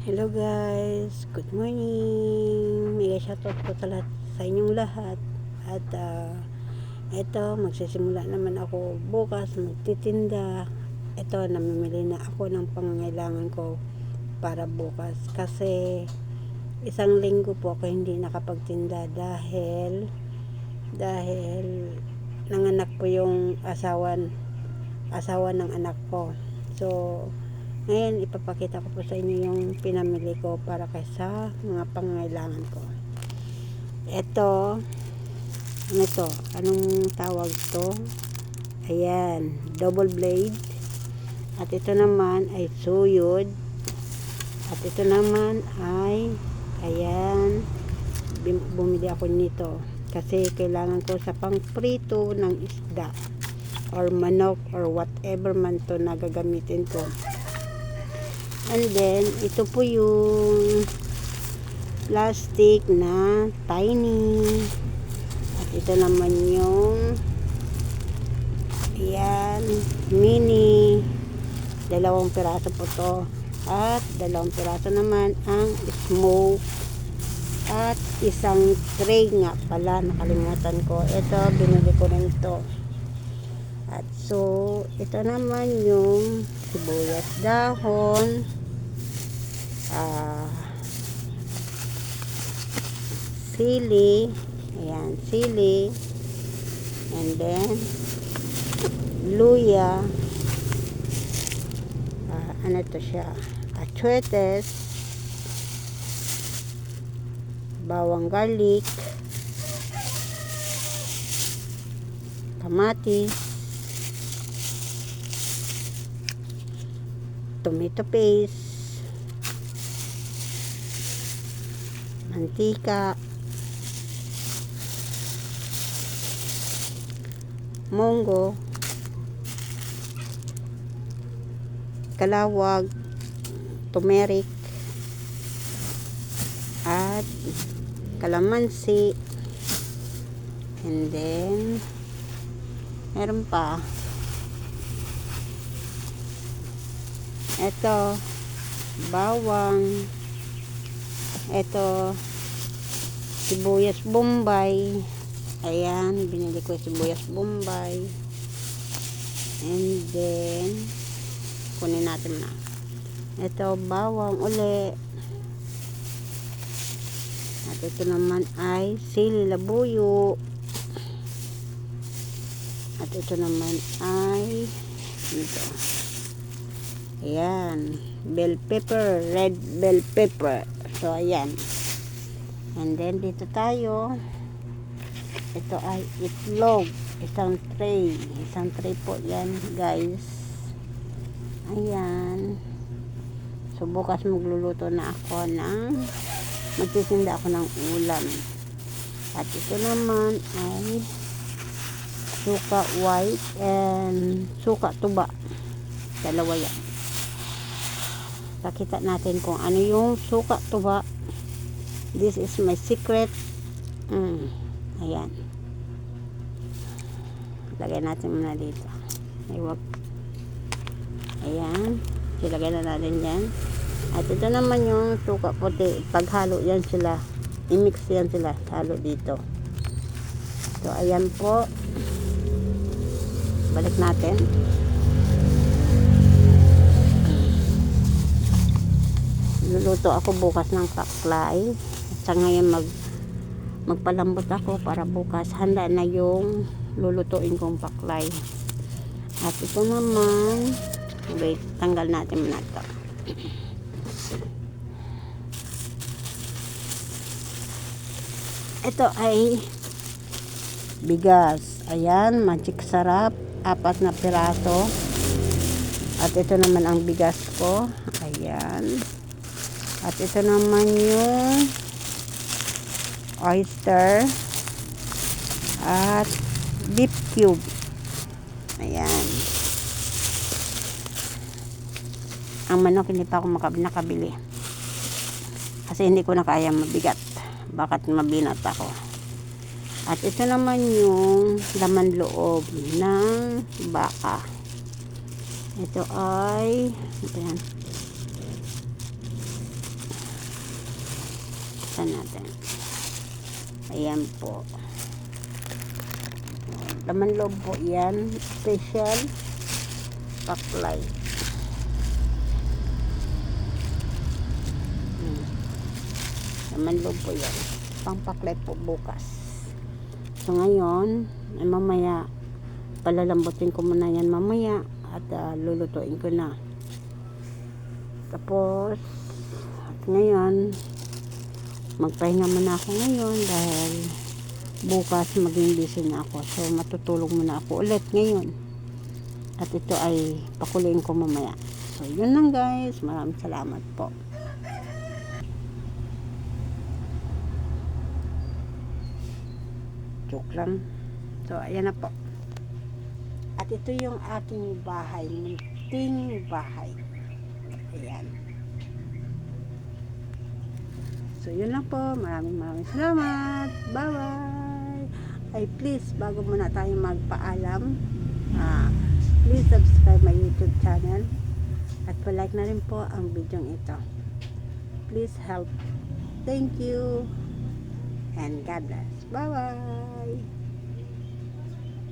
Hello guys, good morning. Mega shoutout po sa inyong lahat. At eto, magsisimula naman ako bukas magtitinda. Eto, namimili na ako ng pangangailangan ko para bukas. Kasi isang linggo po ako hindi nakapagtinda dahil nanganak po yung asawa ng anak ko. So, ngayon, ipapakita ko po sa inyo yung pinamili ko para sa mga pangangailangan ko. Ito, ano to? Anong tawag to? Ayan, double blade. At ito naman ay suyod. At ito naman ay, ayan, bumili ako nito. Kasi kailangan ko sa pangprito ng isda or manok or whatever man to na gagamitin ko. And then, ito po yung plastic na tiny. At ito naman yung ayan, mini. 2 piraso po to. At 2 piraso naman ang smoke. At isang tray nga pala, nakalimutan ko. Ito, binili ko rin ito. At so, ito naman yung sibuyas dahon, sili, ayan, sili, and then luya, ano to siya, atsuetes, bawang garlic, kamatis, tomato paste, mantika, munggo, kalawag, turmeric, at kalamansi, and then meron pa ito, bawang, ito, sibuyas bombay, ayan, binili ko sibuyas bombay, and then kunin natin na ito, bawang uli, at ito naman ay sili labuyo, at ito naman ay ito, ayan, bell pepper, red bell pepper. So, ayan. And then, dito tayo. Ito ay itlog. Isang tray. Isang tray po yan, guys. Ayan. So, bukas magluluto na ako ng magtitinda ako ng ulam. At ito naman ay suka white and suka tuba. Dalawa yan. Pakita natin kung ano yung suka tuba. This is my secret. Ayan. Lagay natin muna dito. Ayan. Silagay na natin yan. At ito naman yung suka puti. Paghalo yan sila. I-mix yan sila. Halo dito. So, ayan po. Balik natin. Luluto ako bukas ng paklay. At sa ngayon magpalambot ako para bukas handa na yung lulutuin kong paklay. At ito naman, wait, tanggal natin muna ito. Ito ay bigas. Ayan, magic sarap. 4 na piraso. At ito naman ang bigas ko. Ayan. At ito naman yung oyster at beef cube. Ayan. Ang manok hindi pa ako nakabili. Kasi hindi ko na kaya mabigat. Bakit mabinat ako. At ito naman yung laman loob ng baka. Ito ay, ito yan. buksan natin. Ayan po. Laman loob po yan. Special paklay. Laman loob po yan. Pangpaklay po bukas. So ngayon, ay mamaya, palalambutin ko muna yan mamaya. At lulutuin ko na. Tapos, ngayon, magpahinga muna ako ngayon dahil bukas maging busy na ako. So, matutulog muna ako ulit ngayon. At ito ay pakuliin ko mamaya. So, yun lang guys. Maraming salamat po. Joke lang. So, ayan na po. At ito yung aking bahay. Munting bahay. Ayan. So, yun lang po. Maraming salamat. Bye-bye. Ay, please, bago muna tayo magpaalam, please subscribe my YouTube channel. At pa-like na rin po ang video ito. Please help. Thank you. And God bless. Bye-bye.